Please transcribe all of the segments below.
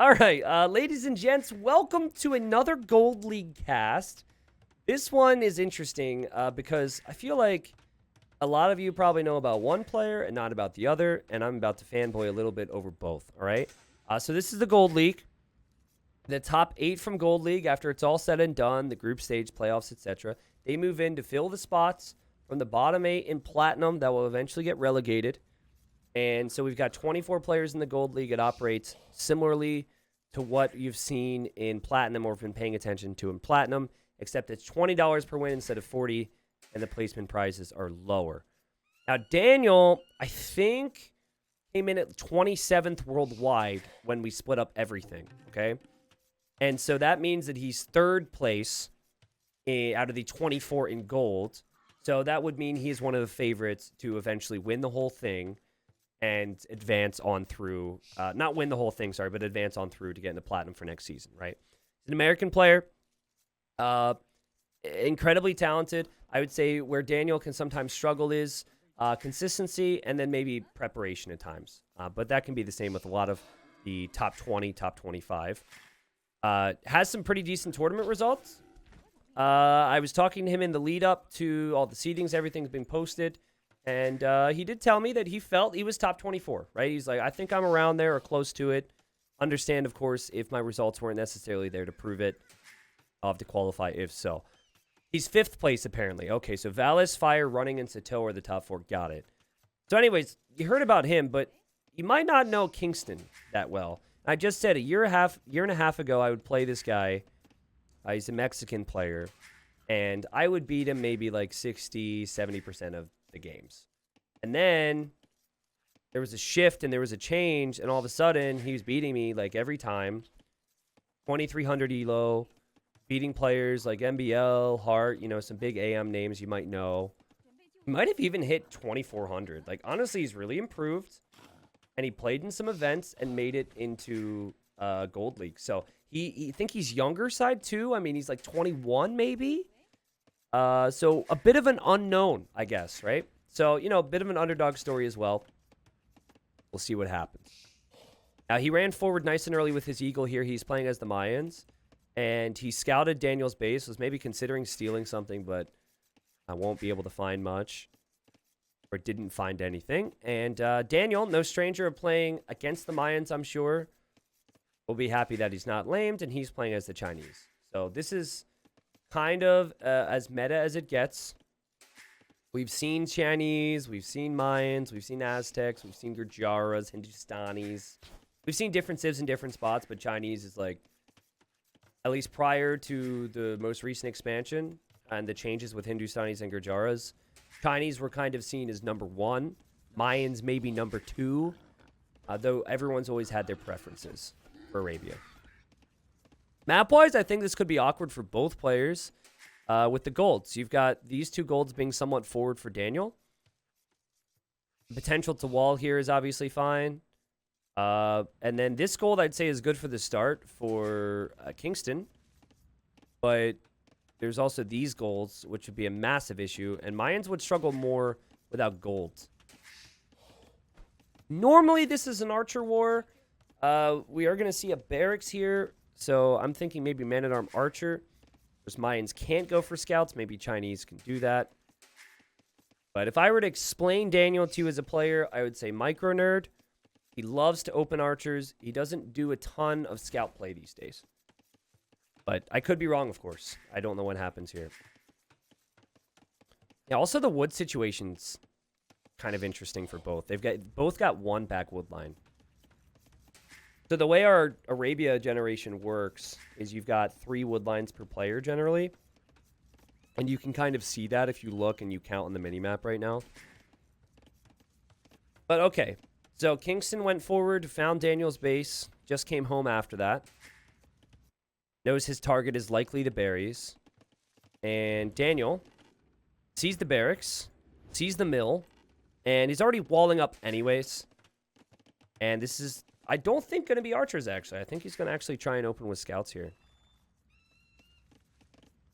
All right, ladies and gents, welcome to another Gold League cast. This one is interesting because I feel like a lot of you probably know about one player and not about the other, and I'm about to fanboy a little bit over both, all right? So this is the Gold League. The top 8 from Gold League, after it's all said and done, the group stage, playoffs, etc., they move in to fill the spots from the bottom 8 in Platinum that will eventually get relegated. And so we've got 24 players in the Gold League. It operates similarly to what you've seen in Platinum or been paying attention to in Platinum, except it's $20 per win instead of $40, and the placement prizes are lower. Now, Daniel, I think, came in at 27th worldwide when we split up everything, okay? And so that means that he's third place out of the 24 in gold. So that would mean he's one of the favorites to eventually win the whole thing and advance on through, not win the whole thing, sorry, but advance on through to get into Platinum for next season, right? He's an American player, incredibly talented. I would say where Daniel can sometimes struggle is consistency and then maybe preparation at times. But that can be the same with a lot of the top 20, top 25. Has some pretty decent tournament results. I was talking to him in the lead up to all the seedings, everything's been posted. And he did tell me that he felt he was top 24, right? He's like, I think I'm around there or close to it. Understand, of course, if my results weren't necessarily there to prove it, I'll have to qualify if so. He's 5th place, apparently. Okay, so Valis, Fire, Running, and Sato are the top 4. Got it. So anyways, you heard about him, but you might not know Kingston that well. I just said a year and a half ago, I would play this guy. He's a Mexican player. And I would beat him maybe like 60, 70% of the games. And then there was a shift and there was a change, and all of a sudden he was beating me like every time. 2300 elo, beating players like MBL, Hart, some big AM names you might know. He might have even hit 2400. Like, honestly, he's really improved, and he played in some events and made it into Gold League. So he think he's younger side too. I mean, he's like 21 maybe. So a bit of an unknown, I guess, right? So, a bit of an underdog story as well. We'll see what happens. Now, he ran forward nice and early with his Eagle here. He's playing as the Mayans, and he scouted Daniel's base, was maybe considering stealing something, but I won't be able to find much, or didn't find anything. And Daniel, no stranger of playing against the Mayans, I'm sure, will be happy that he's not lamed, and he's playing as the Chinese. So this is kind of as meta as it gets. We've seen Chinese, we've seen Mayans, we've seen Aztecs, we've seen Gurjaras, Hindustanis. We've seen different civs in different spots, but Chinese is like, at least prior to the most recent expansion and the changes with Hindustanis and Gurjaras, Chinese were kind of seen as number 1. Mayans maybe number 2, though everyone's always had their preferences for Arabia. Map-wise, I think this could be awkward for both players with the golds. You've got these 2 golds being somewhat forward for Daniel. The potential to wall here is obviously fine. And then this gold, I'd say, is good for the start for Kingston. But there's also these golds, which would be a massive issue. And Mayans would struggle more without gold. Normally, this is an Archer war. We are going to see a Barracks here. So I'm thinking maybe Man-at-Arm Archer. There's Mayans can't go for scouts. Maybe Chinese can do that. But if I were to explain Daniel to you as a player, I would say Micro Nerd. He loves to open archers. He doesn't do a ton of scout play these days. But I could be wrong, of course. I don't know what happens here. Yeah, also the wood situation's kind of interesting for both. Both got 1 back wood line. So the way our Arabia generation works is you've got 3 wood lines per player generally. And you can kind of see that if you look and you count on the minimap right now. But okay. So Kingston went forward, found Daniel's base, just came home after that. Knows his target is likely the berries. And Daniel sees the barracks, sees the mill, and he's already walling up anyways. And this is, I don't think, going to be archers, actually. I think he's going to actually try and open with scouts here.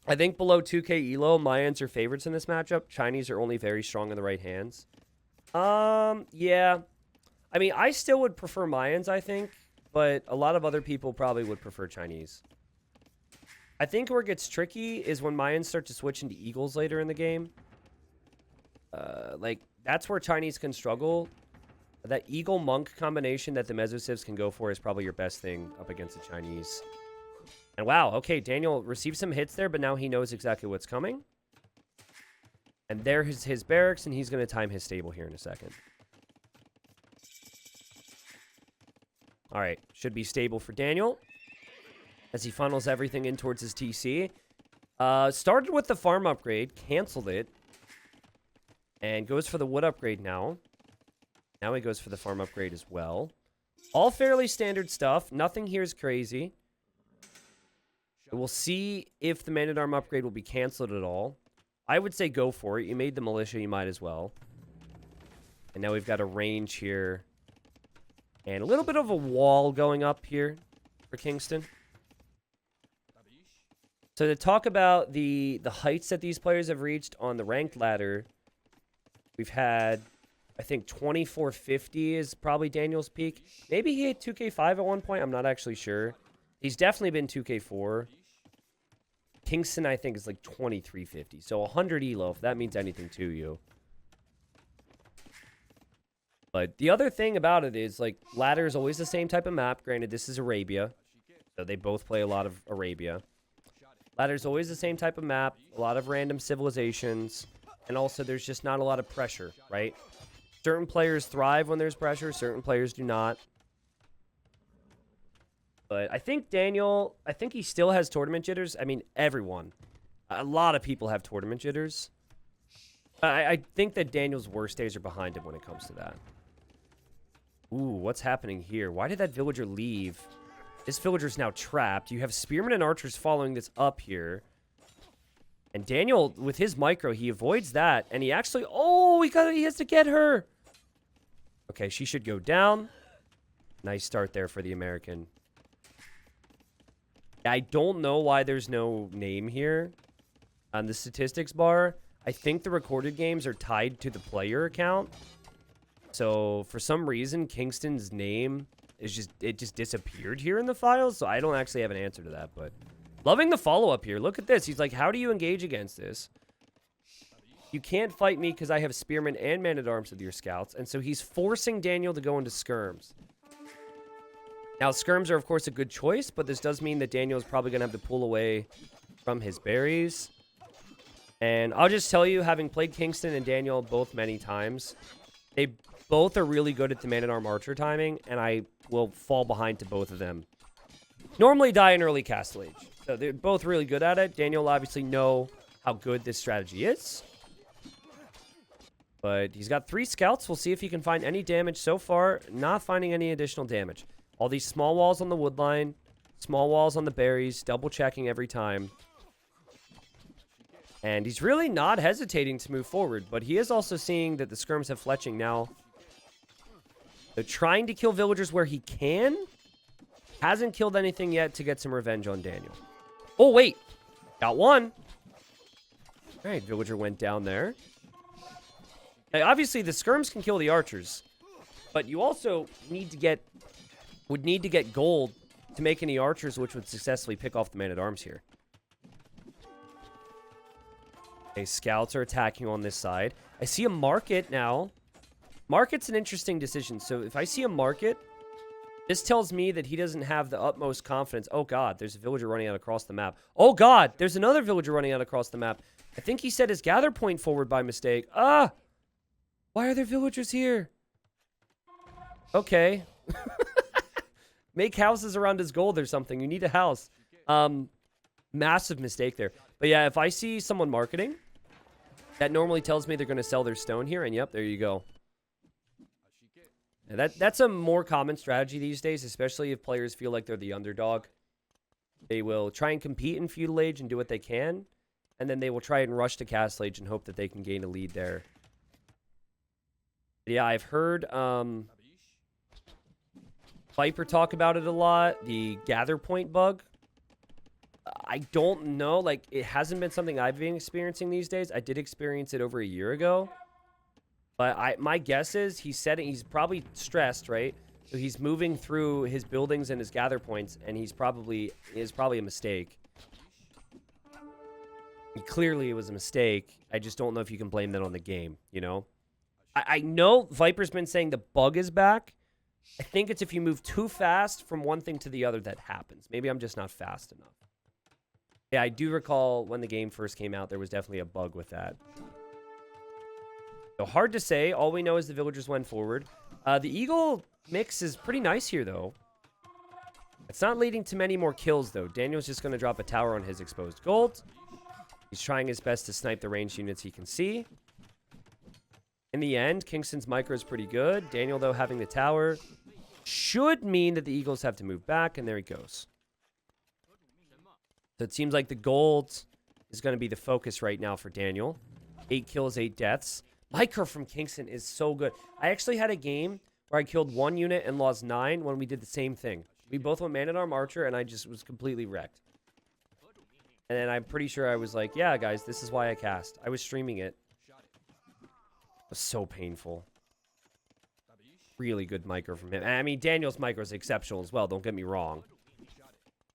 I think below 2k elo, Mayans are favorites in this matchup. Chinese are only very strong in the right hands. Yeah. I mean, I still would prefer Mayans, I think. but a lot of other people probably would prefer Chinese. I think where it gets tricky is when Mayans start to switch into Eagles later in the game. Like, that's where Chinese can struggle. That Eagle-Monk combination that the Mesosivs can go for is probably your best thing up against the Chinese. And wow, okay, Daniel received some hits there, but now he knows exactly what's coming. And there's his barracks, and he's going to time his stable here in a second. All right, should be stable for Daniel as he funnels everything in towards his TC. Started with the farm upgrade, canceled it, and goes for the wood upgrade now. Now he goes for the farm upgrade as well. All fairly standard stuff. Nothing here is crazy. We'll see if the man-at-arm upgrade will be canceled at all. I would say go for it. You made the militia, you might as well. And now we've got a range here. And a little bit of a wall going up here for Kingston. So to talk about the heights that these players have reached on the ranked ladder, we've had, I think, 2450 is probably Daniel's peak. Maybe he hit 2K5 at one point. I'm not actually sure. He's definitely been 2K4. Kingston, I think, is like 2350. So 100 elo, if that means anything to you. But the other thing about it is, like, ladder is always the same type of map. Granted, this is Arabia. So they both play a lot of Arabia. Ladder is always the same type of map. A lot of random civilizations. And also, there's just not a lot of pressure, right? Certain players thrive when there's pressure. Certain players do not. But I think Daniel, I think he still has tournament jitters. I mean, everyone. A lot of people have tournament jitters. I think that Daniel's worst days are behind him when it comes to that. Ooh, what's happening here? Why did that villager leave? This villager's now trapped. You have spearmen and archers following this up here. And Daniel, with his micro, he avoids that. And he actually... Oh, he has to get her. Okay, she should go down. Nice start there for the American. I don't know why there's no name here on the statistics bar. I think the recorded games are tied to the player account. So, for some reason, Kingston's name is just disappeared here in the files. So, I don't actually have an answer to that, but... Loving the follow-up here. Look at this. He's like, how do you engage against this? You can't fight me because I have spearmen and man-at-arms with your scouts. And so he's forcing Daniel to go into skirms. Now, skirms are, of course, a good choice, but this does mean that Daniel is probably going to have to pull away from his berries. And I'll just tell you, having played Kingston and Daniel both many times, they both are really good at the man-at-arm archer timing, and I will fall behind to both of them. Normally die in early castle age. So they're both really good at it. Daniel will obviously know how good this strategy is. But he's got 3 scouts. We'll see if he can find any damage. So far, not finding any additional damage. All these small walls on the wood line, small walls on the berries, double checking every time. And he's really not hesitating to move forward, but he is also seeing that the skirms have fletching now. They're trying to kill villagers where he can. Hasn't killed anything yet to get some revenge on Daniel. Oh, wait. Got one. All right, villager went down there. Now, obviously, the skirms can kill the archers, but you also would need to get gold to make any archers which would successfully pick off the man-at-arms here. Okay, scouts are attacking on this side. I see a market now. Market's an interesting decision. So if I see a market, this tells me that he doesn't have the utmost confidence. Oh, God, there's a villager running out across the map. Oh, God, there's another villager running out across the map. I think he set his gather point forward by mistake. Ah! Why are there villagers here? Okay. Make houses around his gold or something. You need a house. Massive mistake there. But yeah, if I see someone marketing, that normally tells me they're going to sell their stone here. And yep, there you go. And that's a more common strategy these days, especially if players feel like they're the underdog. They will try and compete in feudal age and do what they can. And then they will try and rush to castle age and hope that they can gain a lead there. Yeah, I've heard Viper talk about it a lot. The gather point bug. I don't know. Like, it hasn't been something I've been experiencing these days. I did experience it over a year ago. But my guess is he's probably stressed, right? So he's moving through his buildings and his gather points, and is probably a mistake. Clearly, it was a mistake. I just don't know if you can blame that on the game, you know? I know Viper's been saying the bug is back. I think it's if you move too fast from one thing to the other that happens. Maybe I'm just not fast enough. Yeah, I do recall when the game first came out, there was definitely a bug with that. So hard to say. All we know is the villagers went forward. The Eagle mix is pretty nice here, though. It's not leading to many more kills, though. Daniel's just going to drop a tower on his exposed gold. He's trying his best to snipe the ranged units he can see. In the end, KingstoNe's micro is pretty good. Daniel, though, having the tower should mean that the Eagles have to move back, and there he goes. So it seems like the gold is going to be the focus right now for Daniel. 8 kills, 8 deaths. Micro from KingstoNe is so good. I actually had a game where I killed 1 unit and lost 9 when we did the same thing. We both went Man-at-Arm Archer, and I just was completely wrecked. And then I'm pretty sure I was like, yeah, guys, this is why I cast. I was streaming it. It was so painful. Really good micro from him. I mean, Daniel's micro is exceptional as well. Don't get me wrong.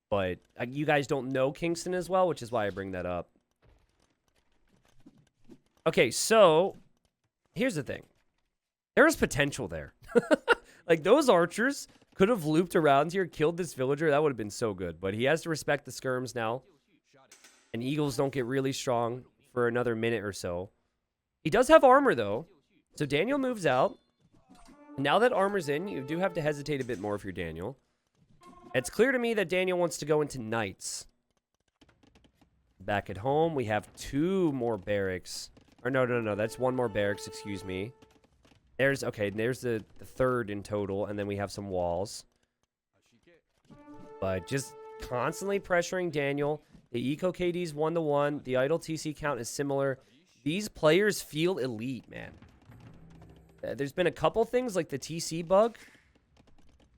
But you guys don't know KingstoNe as well, which is why I bring that up. Okay, so here's the thing. There's potential there. Like, those archers could have looped around here, killed this villager. That would have been so good. But he has to respect the skirms now. And Eagles don't get really strong for another minute or so. He does have armor, though. So Daniel moves out. Now that armor's in, you do have to hesitate a bit more if you're Daniel. It's clear to me that Daniel wants to go into knights. Back at home, we have 2 more barracks. Or no. That's 1 more barracks, excuse me. There's the 3rd in total, and then we have some walls. But just constantly pressuring Daniel. The Eco KD's 1-to-1. The idle TC count is similar. These players feel elite, man. There's been a couple things like the TC bug.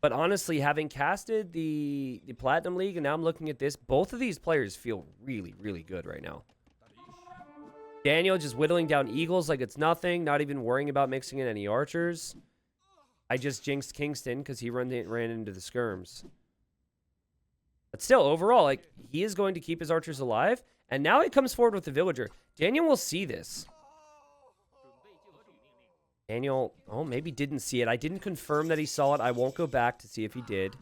But honestly, having casted the Platinum League, and now I'm looking at this, both of these players feel really, really good right now. Daniel just whittling down Eagles like it's nothing, not even worrying about mixing in any archers. I just jinxed KingstoNe because he ran into the skirms. But still, overall, like, he is going to keep his archers alive. And now he comes forward with the villager. Daniel will see this. Daniel, oh, maybe didn't see it. I didn't confirm that he saw it. I won't go back to see if he did.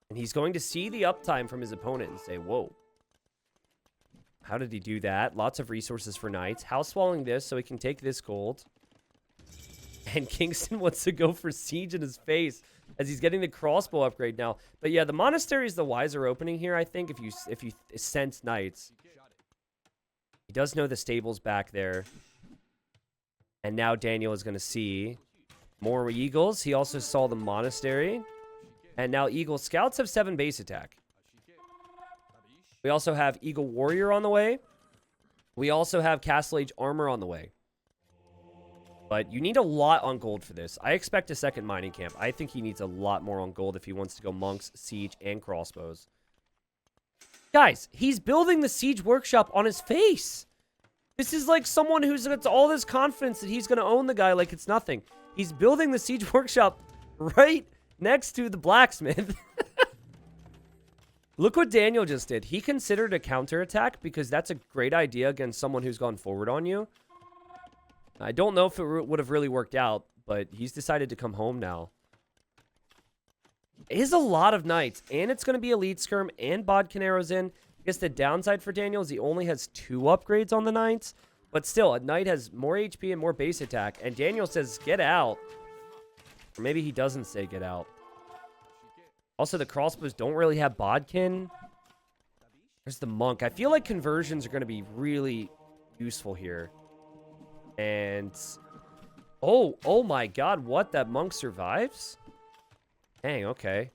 And he's going to see the uptime from his opponent and say, whoa. How did he do that? Lots of resources for knights. House swallowing this so he can take this gold. And KingstoNe wants to go for siege in his face as he's getting the crossbow upgrade now. But yeah, the monastery is the wiser opening here, I think, if you sense knights. He does know the stable's back there. And now Daniel is going to see more Eagles. He also saw the monastery. And now Eagle Scouts have 7 base attack. We also have Eagle Warrior on the way. We also have Castle Age Armor on the way. But you need a lot on gold for this. I expect a second mining camp. I think he needs a lot more on gold if he wants to go monks, siege, and crossbows. Guys, he's building the siege workshop on his face. This is like someone who's got all this confidence that he's going to own the guy like it's nothing. He's building the siege workshop right next to the blacksmith. Look what Daniel just did. He considered a counterattack because that's a great idea against someone who's gone forward on you. I don't know if it would have really worked out, but he's decided to come home now. It is a lot of knights, and it's going to be Elite Skirm and Bodkin arrows in. I guess the downside for Daniel is he only has 2 upgrades on the knights. But still, a knight has more HP and more base attack. And Daniel says, get out. Or maybe he doesn't say get out. Also, the crossbows don't really have bodkin. There's the monk. I feel like conversions are going to be really useful here. And... Oh my god, what? That monk survives? Dang, okay.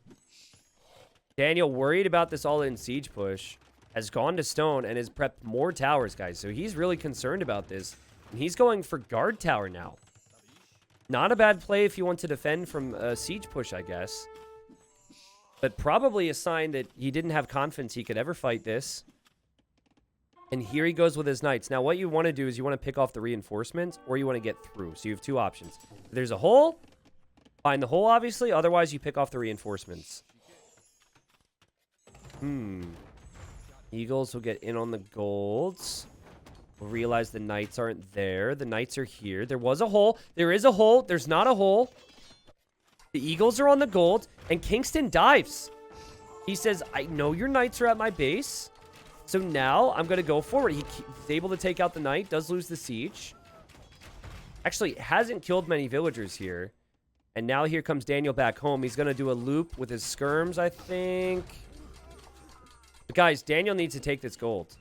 Daniel, worried about this all-in siege push, has gone to stone and has prepped more towers, guys. So he's really concerned about this. And he's going for guard tower now. Not a bad play if you want to defend from a siege push, I guess. But probably a sign that he didn't have confidence he could ever fight this. And here he goes with his knights. Now, what you want to do is you want to pick off the reinforcements or you want to get through. So you have 2 options. If there's a hole, Find the hole, obviously. Otherwise, you pick off the reinforcements. Eagles will get in on the golds. We'll realize the knights aren't there. The knights are here. There was a hole. There is a hole. There's not a hole. The Eagles are on the gold. And Kingston dives. He says, I know your knights are at my base. So now I'm going to go forward. He's able to take out the knight. Does lose the siege. Actually, hasn't killed many villagers here. And now here comes Daniel back home. He's going to do a loop with his skirms, I think. But guys, Daniel needs to take this gold.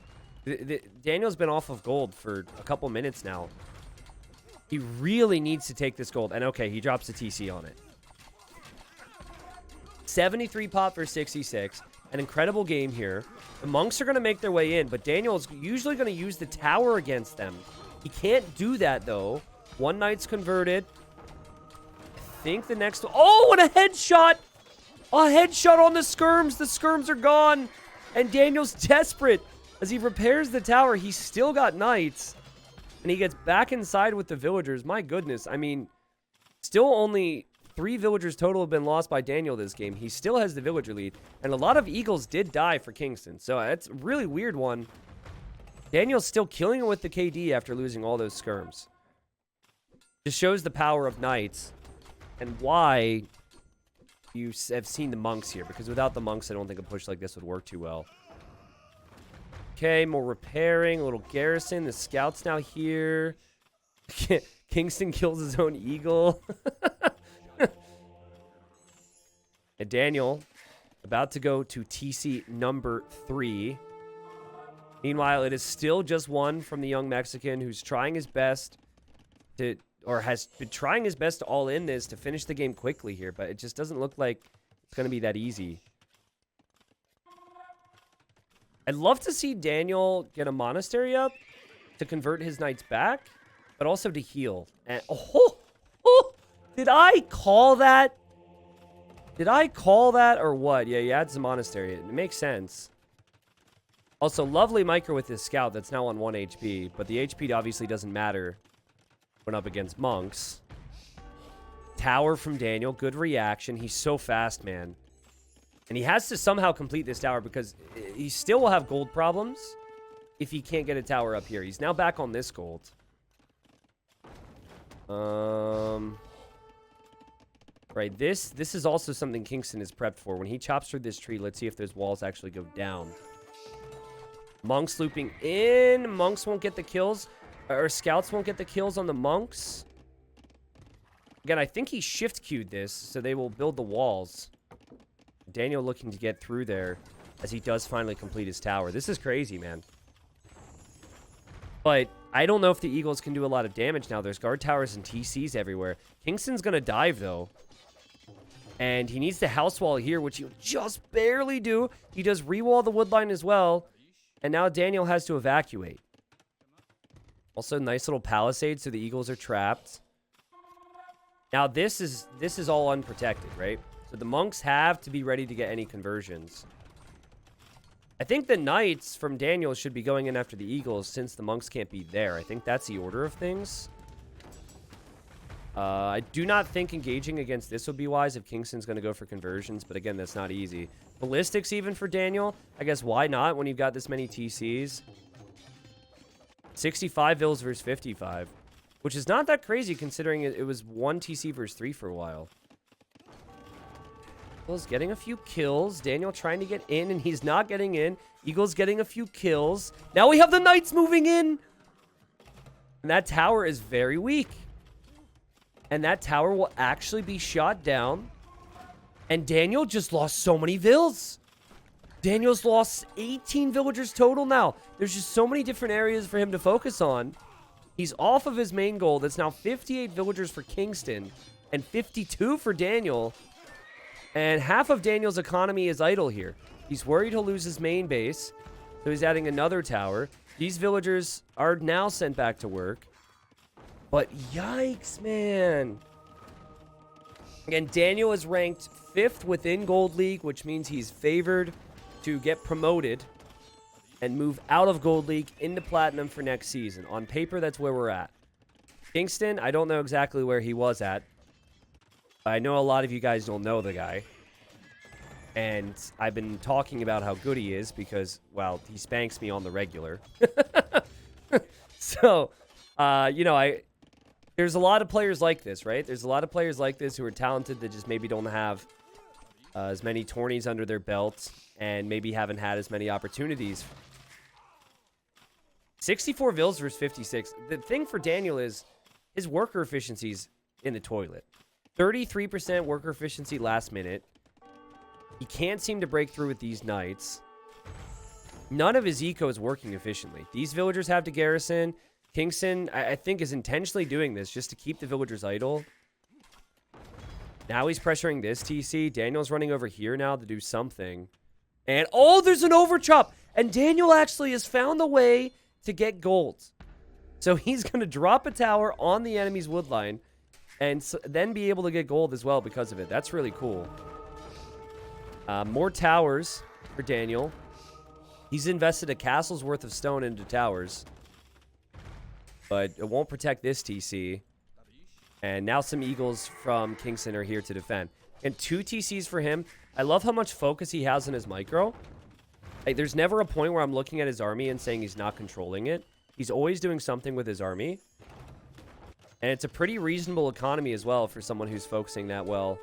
Daniel's been off of gold for a couple minutes now. He really needs to take this gold. And okay, he drops the TC on it. 73 pop for 66. An incredible game here. The monks are going to make their way in, but Daniel's usually going to use the tower against them. He can't do that, though. One knight's converted. I think the next... Oh, and a headshot! A headshot on the skirms. The skirms are gone. And Daniel's desperate. As he repairs the tower, he's still got knights. And he gets back inside with the villagers. My goodness. I mean, still only 3 villagers total have been lost by Daniel this game. He still has the villager lead. And a lot of Eagles did die for Kingston. So that's a really weird one. Daniel's still killing it with the KD after losing all those skirms. Just shows the power of knights. And why you have seen the monks here. Because without the monks, I don't think a push like this would work too well. Okay, more repairing. A little garrison. The scout's now here. Kingston kills his own eagle. And Daniel about to go to TC number 3. Meanwhile, it is still just one from the young Mexican who's trying his best to, or has been trying his best to all in this to finish the game quickly here, but it just doesn't look like it's going to be that easy. I'd love to see Daniel get a monastery up to convert his knights back, but also to heal. And did I call that? Did I call that or what? Yeah, he adds the monastery. It makes sense. Also, lovely micro with his scout that's now on 1 HP, but the HP obviously doesn't matter when up against monks. Tower from Daniel. Good reaction. He's so fast, man. And he has to somehow complete this tower because he still will have gold problems if he can't get a tower up here. He's now back on this gold. Right, this is also something Kingston is prepped for. When he chops through this tree, let's see if those walls actually go down. Monks looping in. Monks won't get the kills. Or scouts won't get the kills on the monks. Again, I think he shift queued this, so they will build the walls. Daniel looking to get through there as he does finally complete his tower. This is crazy, man. But I don't know if the Eagles can do a lot of damage now. There's guard towers and TCs everywhere. Kingston's going to dive, though. And he needs the house wall here, which he'll just barely do. He does re-wall the woodline as well. And now Daniel has to evacuate. Also, nice little palisade, so the Eagles are trapped. Now, this is all unprotected, right? So the monks have to be ready to get any conversions. I think the knights from Daniel should be going in after the Eagles since the monks can't be there. I think that's the order of things. I do not think engaging against this would be wise if Kingston's going to go for conversions, but again, that's not easy. Ballistics even for Daniel. I guess why not when you've got this many TCs? 65 vills versus 55, which is not that crazy considering it was 1 TC versus 3 for a while. Eagles getting a few kills. Daniel trying to get in, and he's not getting in. Eagles getting a few kills. Now we have the knights moving in. And that tower is very weak. And that tower will actually be shot down. And Daniel just lost so many vills. Daniel's lost 18 villagers total now. There's just so many different areas for him to focus on. He's off of his main goal. That's now 58 villagers for Kingston and 52 for Daniel. And half of Daniel's economy is idle here. He's worried he'll lose his main base. So he's adding another tower. These villagers are now sent back to work. But yikes, man. Again, Daniel is ranked 5th within Gold League, which means he's favored to get promoted and move out of Gold League into Platinum for next season. On paper, that's where we're at. Kingston, I don't know exactly where he was at. I know a lot of you guys don't know the guy. And I've been talking about how good he is because, well, he spanks me on the regular. So, there's a lot of players like this, right? There's a lot of players like this who are talented that just maybe don't have as many tourneys under their belt and maybe haven't had as many opportunities. 64 vills versus 56. The thing for Daniel is his worker efficiency's in the toilet. 33% worker efficiency last minute. He can't seem to break through with these knights. None of his eco is working efficiently. These villagers have to garrison. KingstoNe, I think, is intentionally doing this just to keep the villagers idle. Now he's pressuring this TC. Daniel's running over here now to do something. And, oh, there's an overchop. And Daniel actually has found the way to get gold. So he's going to drop a tower on the enemy's wood line and then be able to get gold as well because of it. That's really cool. More towers for Daniel. He's invested a castle's worth of stone into towers. But it won't protect this TC. And now some eagles from KingstoNe are here to defend. And 2 TCs for him. I love how much focus he has on his micro. Like, there's never a point where I'm looking at his army and saying he's not controlling it. He's always doing something with his army. And it's a pretty reasonable economy as well for someone who's focusing that well.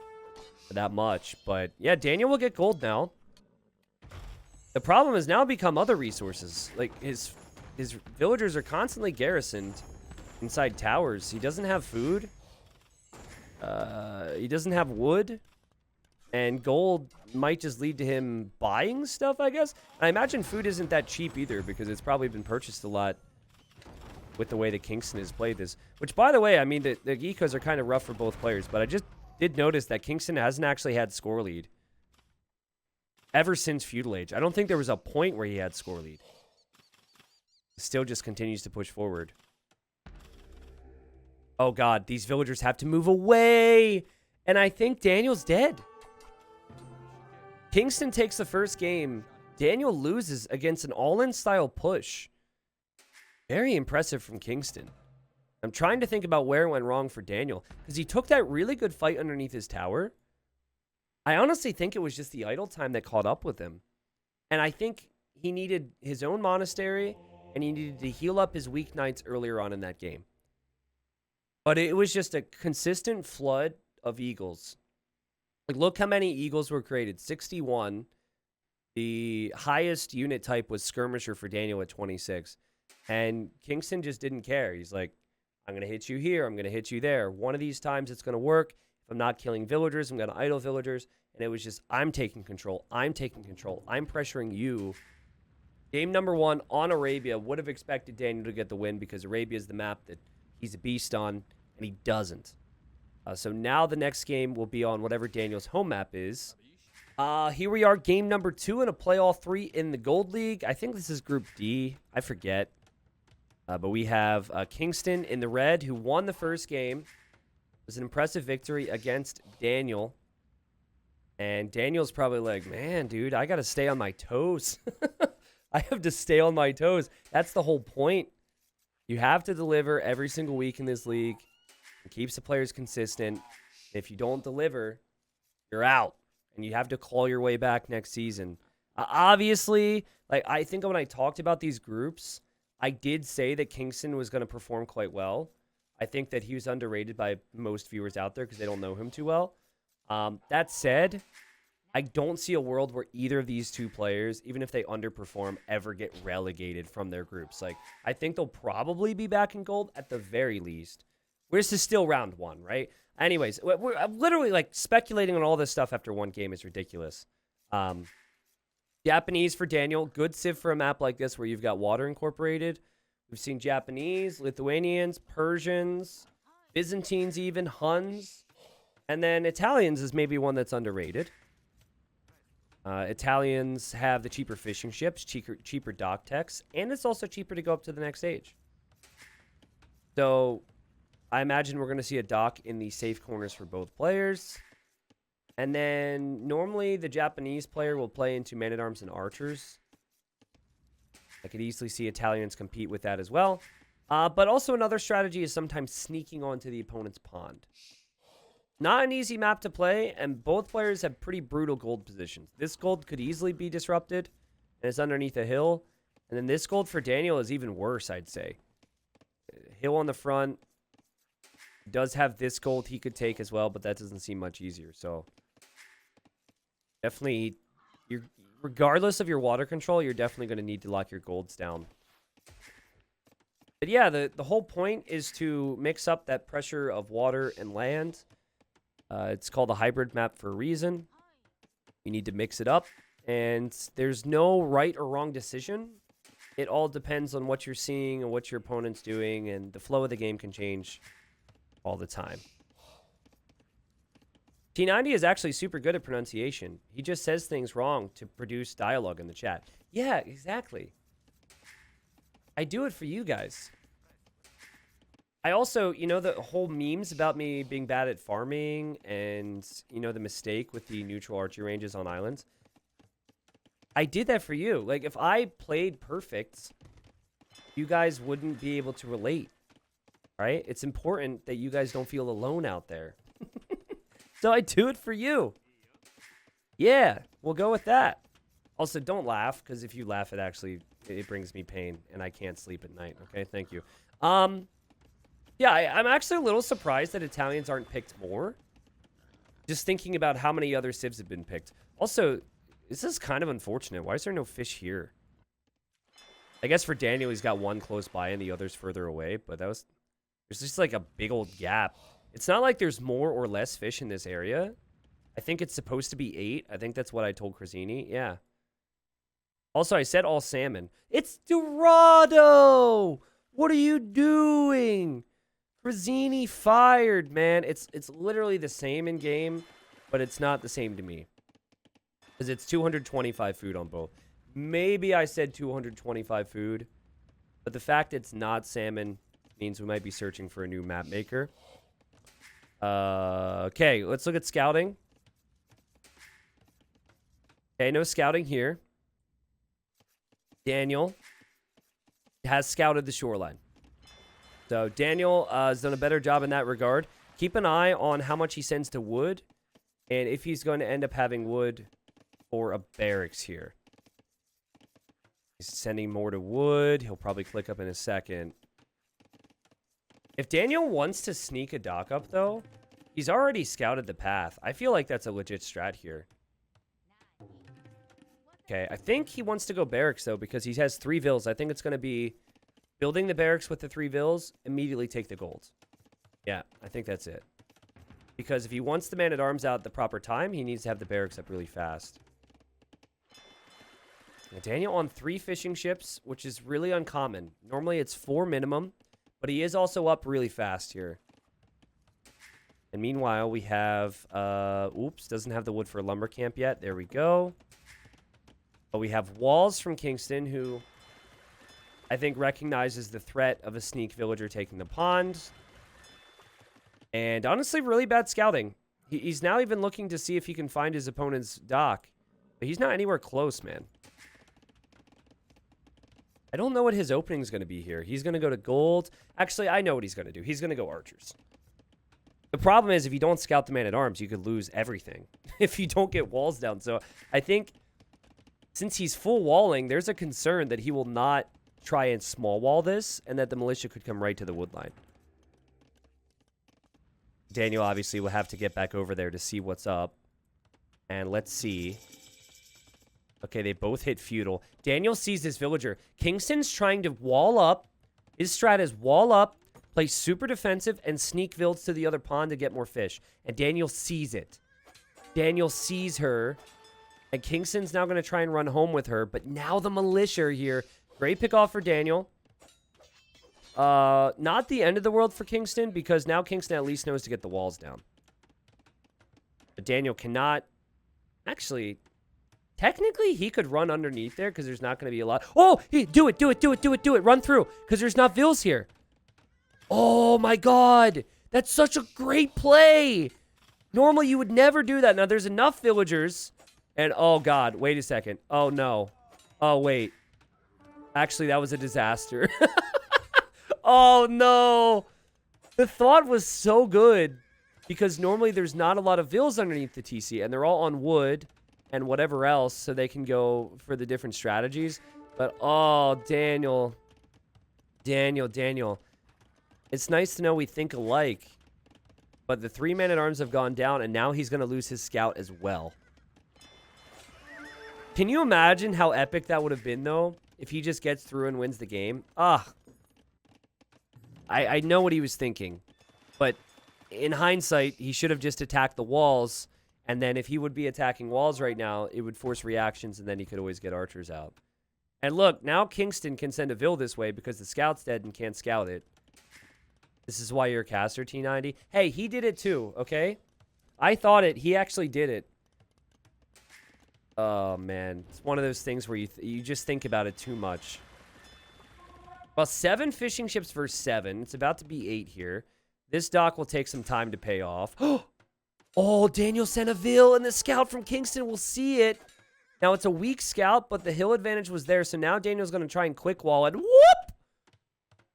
That much. But yeah, Daniel will get gold now. The problem has now become other resources. Like his villagers are constantly garrisoned inside towers. He doesn't have food. He doesn't have wood. And gold might just lead to him buying stuff, I guess. I imagine food isn't that cheap either because it's probably been purchased a lot with the way that KingstoNe has played this. Which, by the way, I mean, the ecos are kind of rough for both players, but I just did notice that KingstoNe hasn't actually had score lead ever since Feudal Age. I don't think there was a point where he had score lead. Still just continues to push forward. Oh god, these villagers have to move away. And I think Daniel's dead. KingstoNe takes the first game. Daniel loses against an all-in style push. Very impressive from KingstoNe. I'm trying to think about where it went wrong for Daniel. Because he took that really good fight underneath his tower. I honestly think it was just the idle time that caught up with him. And I think he needed his own monastery. And he needed to heal up his weak knights earlier on in that game. But it was just a consistent flood of eagles. Like, look how many eagles were created. 61. The highest unit type was skirmisher for Daniel at 26. And KingstoNe just didn't care. He's like, I'm going to hit you here. I'm going to hit you there. One of these times it's going to work. If I'm not killing villagers, I'm going to idle villagers. And it was just, I'm taking control. I'm taking control. I'm pressuring you. Game number 1 on Arabia. Would have expected Daniel to get the win because Arabia is the map that he's a beast on. And he doesn't. So now the next game will be on whatever Daniel's home map is. Here we are, game number 2 in a play all 3 in the Gold League. I think this is Group D. I forget. But we have KingstoNe in the red, who won the first game. It was an impressive victory against Daniel. And Daniel's probably like, man, dude, I got to stay on my toes. I have to stay on my toes. That's the whole point. You have to deliver every single week in this league. It keeps the players consistent. If you don't deliver, you're out. And you have to claw your way back next season. Obviously, like I think when I talked about these groups, I did say that KingstoNe was going to perform quite well. I think that he was underrated by most viewers out there because they don't know him too well. That said, I don't see a world where either of these two players, even if they underperform, ever get relegated from their groups. Like, I think they'll probably be back in gold at the very least. This is still round 1, right? Anyways, I'm literally like speculating on all this stuff after one game is ridiculous. Japanese for Daniel. Good civ for a map like this where you've got water incorporated. We've seen Japanese, Lithuanians, Persians, Byzantines even, Huns. And then Italians is maybe one that's underrated. Italians have the cheaper fishing ships, cheaper dock techs, and it's also cheaper to go up to the next stage. So I imagine we're going to see a dock in the safe corners for both players. And then normally the Japanese player will play into man-at-arms and archers. I could easily see Italians compete with that as well. But also another strategy is sometimes sneaking onto the opponent's pond. Not an easy map to play, and both players have pretty brutal gold positions. This gold could easily be disrupted, and it's underneath a hill. And then this gold for Daniel is even worse, I'd say. Hill on the front. Does have this gold he could take as well, but that doesn't seem much easier. So definitely, regardless of your water control, you're definitely going to need to lock your golds down. But yeah, the whole point is to mix up that pressure of water and land. It's called a hybrid map for a reason. You need to mix it up, and there's no right or wrong decision. It all depends on what you're seeing and what your opponent's doing, and the flow of the game can change all the time. T90 is actually super good at pronunciation. He just says things wrong to produce dialogue in the chat. Yeah, exactly. I do it for you guys. I also, you know, the whole memes about me being bad at farming and, you know, the mistake with the neutral archery ranges on islands. I did that for you. Like, if I played perfect, you guys wouldn't be able to relate. Right? It's important that you guys don't feel alone out there. So I do it for you. Yeah, we'll go with that. Also, don't laugh, because if you laugh, it brings me pain, and I can't sleep at night. Okay, thank you. Yeah, I'm actually a little surprised that Italians aren't picked more. Just thinking about how many other civs have been picked. Also, this is kind of unfortunate. Why is there no fish here? I guess for Daniel, he's got one close by and the other's further away, but there's just like a big old gap. It's not like there's more or less fish in this area. I think it's supposed to be 8. I think that's what I told Crazini. Yeah. Also, I said all salmon. It's Dorado! What are you doing? Crazini fired, man. It's literally the same in game, but it's not the same to me. Because it's 225 food on both. Maybe I said 225 food, but the fact it's not salmon means we might be searching for a new map maker. Okay, let's look at scouting. Okay, no scouting here. Daniel has scouted the shoreline. So Daniel has done a better job in that regard. Keep an eye on how much he sends to wood, and if he's going to end up having wood for a barracks here. He's sending more to wood. He'll probably click up in a second. If Daniel wants to sneak a dock up, though, he's already scouted the path. I feel like that's a legit strat here. Okay, I think he wants to go barracks, though, because he has 3 vills. I think it's going to be building the barracks with the 3 vills, immediately take the gold. Yeah, I think that's it. Because if he wants the man-at-arms out at the proper time, he needs to have the barracks up really fast. Now, Daniel on 3 fishing ships, which is really uncommon. Normally, it's 4 minimum, but he is also up really fast here. And meanwhile, we have... oops, doesn't have the wood for a lumber camp yet. There we go. But we have Walls from Kingston, who I think recognizes the threat of a sneak villager taking the pond. And honestly, really bad scouting. He's now even looking to see if he can find his opponent's dock. But he's not anywhere close, man. I don't know what his opening is going to be here. He's going to go to gold. Actually, I know what he's going to do. He's going to go archers. The problem is, if you don't scout the man-at-arms, you could lose everything if you don't get walls down. So I think since he's full walling, there's a concern that he will not try and small wall this and that the militia could come right to the wood line. Daniel obviously will have to get back over there to see what's up. And let's see. Okay, they both hit feudal. Daniel sees this villager. Kingston's trying to wall up. His strat is wall up, play super defensive, and sneak vills to the other pond to get more fish. And Daniel sees it. Daniel sees her. And Kingston's now going to try and run home with her. But now the militia are here. Great pick off for Daniel. Not the end of the world for Kingston, because now Kingston at least knows to get the walls down. But Daniel cannot... Actually, technically, he could run underneath there, because there's not going to be a lot... Oh! Do it! Run through, because there's not vills here. Oh, my God! That's such a great play! Normally, you would never do that. Now, there's enough villagers... And, oh, God, wait a second. Oh, no. Oh, wait. Actually, that was a disaster. Oh, no. The thought was so good. because normally there's not a lot of vills underneath the TC, and they're all on wood and whatever else, so they can go for the different strategies. But, oh, Daniel. Daniel. It's nice to know we think alike. But the 3 man-at-arms have gone down, and now he's going to lose his scout as well. Can you imagine how epic that would have been, though, if he just gets through and wins the game? I know what he was thinking. But in hindsight, he should have just attacked the walls, and then if he would be attacking walls right now, it would force reactions, and then he could always get archers out. And look, now Kingston can send a Vill this way because the scout's dead and can't scout it. This is why you're a caster, T90. Hey, he did it too, okay? I thought it. He actually did it. Oh, man. It's one of those things where you just think about it too much. Well, 7 fishing ships versus 7. It's about to be 8 here. This dock will take some time to pay off. Oh, Daniel sent a Vill, and the scout from Kingston will see it. Now, it's a weak scout, but the hill advantage was there, so now Daniel's going to try and quick wall it. Whoop!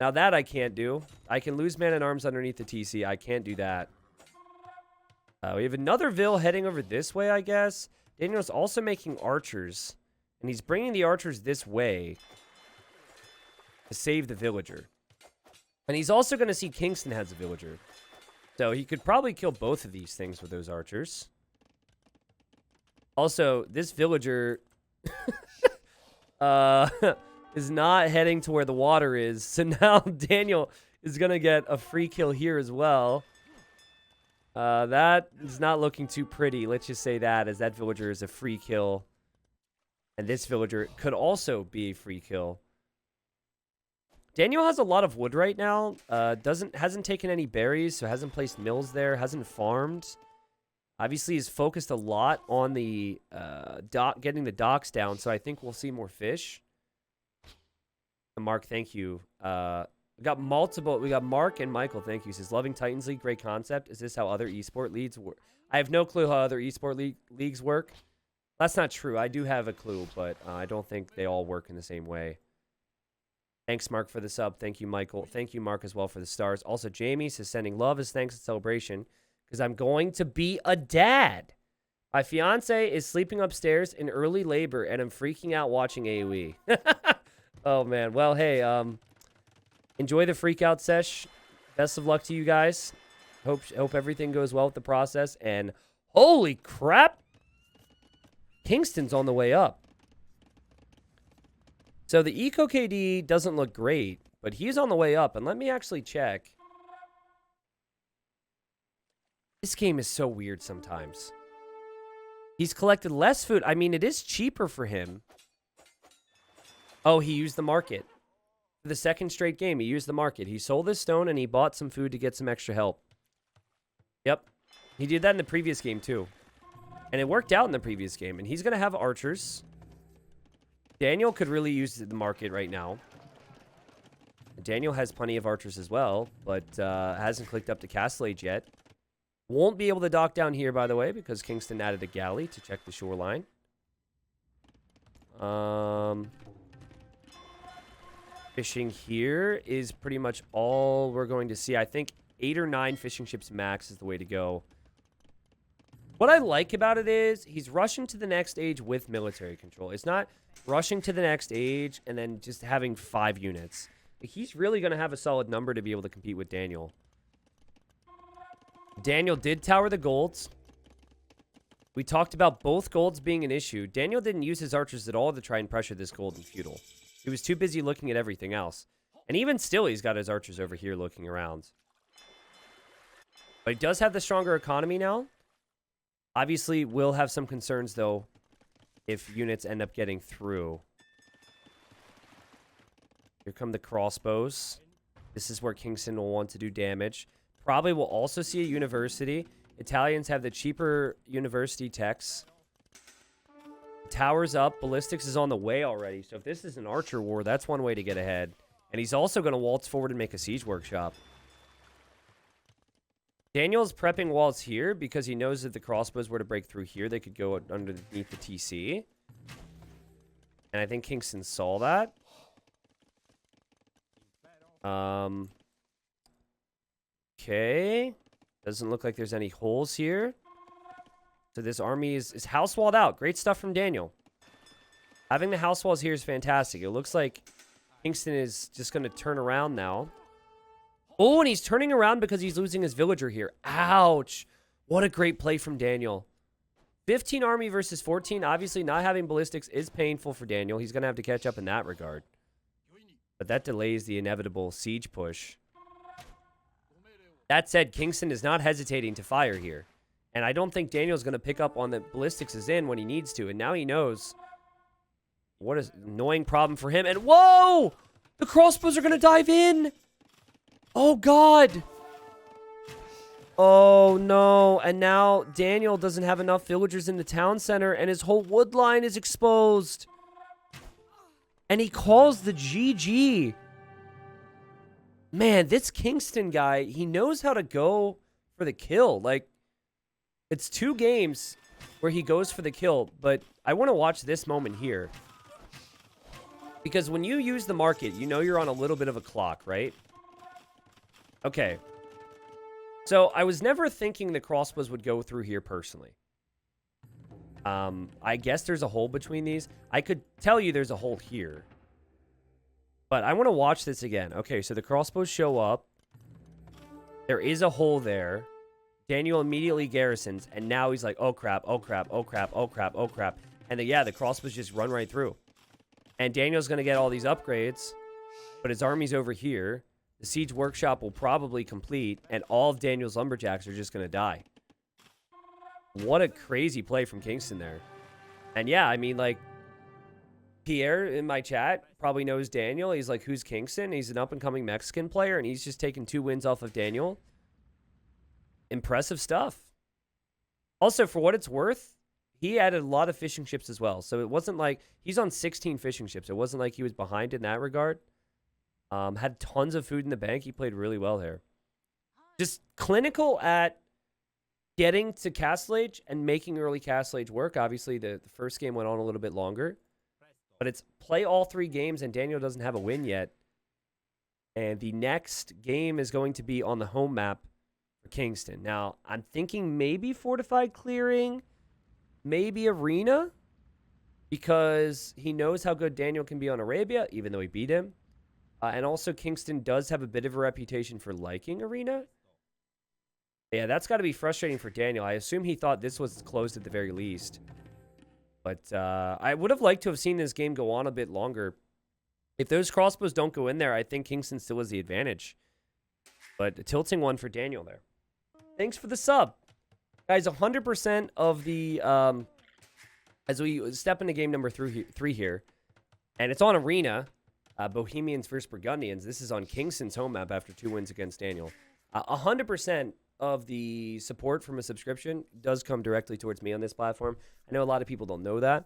Now, that I can't do. I can lose man-at-arms underneath the TC. I can't do that. We have another Vill heading over this way, I guess. Daniel's also making archers, and he's bringing the archers this way to save the villager. And he's also going to see Kingston has a villager. So he could probably kill both of these things with those archers. Also, this villager is not heading to where the water is. So now Daniel is going to get a free kill here as well. That is not looking too pretty. Let's just say that, as that villager is a free kill. And this villager could also be a free kill. Daniel has a lot of wood right now. Hasn't taken any berries, so hasn't placed mills there. Hasn't farmed. Obviously, he's focused a lot on the getting the docks down. So I think we'll see more fish. Mark, thank you. We got multiple. We got Mark and Michael. Thank you. He says, loving Titans League, great concept. Is this how other esport leagues work? I have no clue how other esport leagues work. That's not true. I do have a clue, but I don't think they all work in the same way. Thanks, Mark, for the sub. Thank you, Michael. Thank you, Mark, as well for the stars. Also, Jamie says, sending love as thanks and celebration because I'm going to be a dad. My fiance is sleeping upstairs in early labor, and I'm freaking out watching AoE. Oh, man. Well, hey, enjoy the freak out sesh. Best of luck to you guys. Hope everything goes well with the process. And holy crap, Kingston's on the way up. So the Eco KD doesn't look great, but he's on the way up. And let me actually check. This game is so weird sometimes. He's collected less food. I mean, it is cheaper for him. Oh, he used the market. For the second straight game, he used the market. He sold his stone and he bought some food to get some extra help. Yep. He did that in the previous game too. And it worked out in the previous game. And he's going to have archers. Daniel could really use the market right now. Daniel has plenty of archers as well, but hasn't clicked up to Castle Age yet. Won't be able to dock down here, by the way, because Kingston added a galley to check the shoreline. Fishing here is pretty much all we're going to see. I think 8 or 9 fishing ships max is the way to go. What I like about it is he's rushing to the next age with military control. It's not rushing to the next age and then just having 5 units. He's really going to have a solid number to be able to compete with Daniel. Daniel did tower the golds. We talked about both golds being an issue. Daniel didn't use his archers at all to try and pressure this gold in feudal. He was too busy looking at everything else. And even still, he's got his archers over here looking around. But he does have the stronger economy now. Obviously, we'll have some concerns, though, if units end up getting through. Here come the crossbows. This is where Kingston will want to do damage. Probably will also see a university. Italians have the cheaper university techs. Towers up. Ballistics is on the way already. So if this is an archer war, that's one way to get ahead. And he's also going to waltz forward and make a siege workshop. Daniel's prepping walls here because he knows that the crossbows were to break through here. They could go underneath the TC. And I think Kingston saw that. Okay. Doesn't look like there's any holes here. So this army is house walled out. Great stuff from Daniel. Having the house walls here is fantastic. It looks like Kingston is just going to turn around now. Oh, and he's turning around because he's losing his villager here. Ouch. What a great play from Daniel. 15 army versus 14. Obviously, not having ballistics is painful for Daniel. He's going to have to catch up in that regard. But that delays the inevitable siege push. That said, Kingston is not hesitating to fire here. And I don't think Daniel's going to pick up on the ballistics is in when he needs to. And now he knows what an annoying problem for him. And whoa! The crossbows are going to dive in. Oh, God. Oh, no. And now Daniel doesn't have enough villagers in the town center. And his whole wood line is exposed. And he calls the GG. Man, this Kingston guy, he knows how to go for the kill. Like, it's 2 games where he goes for the kill. But I want to watch this moment here. Because when you use the market, you know you're on a little bit of a clock, right? Okay. So I was never thinking the crossbows would go through here personally. I guess there's a hole between these. I could tell you there's a hole here. But I want to watch this again. Okay, so the crossbows show up. There is a hole there. Daniel immediately garrisons. And now he's like, oh, crap, oh, crap, oh, crap, oh, crap, oh, crap. And yeah, the crossbows just run right through. And Daniel's going to get all these upgrades. But his army's over here. The siege workshop will probably complete. And all of Daniel's lumberjacks are just going to die. What a crazy play from Kingston there. And yeah, I mean, like, Pierre in my chat probably knows Daniel. He's like, who's Kingston? He's an up-and-coming Mexican player, and he's just taken 2 wins off of Daniel. Impressive stuff. Also, for what it's worth, he added a lot of fishing ships as well. So it wasn't like he's on 16 fishing ships. It wasn't like he was behind in that regard. Had tons of food in the bank. He played really well there. Just clinical at getting to Castle Age and making early Castle Age work. Obviously, the first game went on a little bit longer. But it's play all 3 games, and Daniel doesn't have a win yet. And the next game is going to be on the home map for Kingston. Now, I'm thinking maybe Fortified Clearing, maybe Arena, because he knows how good Daniel can be on Arabia, even though he beat him. And also, Kingston does have a bit of a reputation for liking Arena. Yeah, that's got to be frustrating for Daniel. I assume he thought this was closed at the very least. But I would have liked to have seen this game go on a bit longer. If those crossbows don't go in there, I think Kingston still has the advantage. But a tilting one for Daniel there. Thanks for the sub. Guys, 100% of the... as we step into game number 3 here, and it's on Arena, Bohemians versus Burgundians. This is on Kingston's home map after 2 wins against Daniel. 100% of the support from a subscription does come directly towards me on this platform. I know a lot of people don't know that.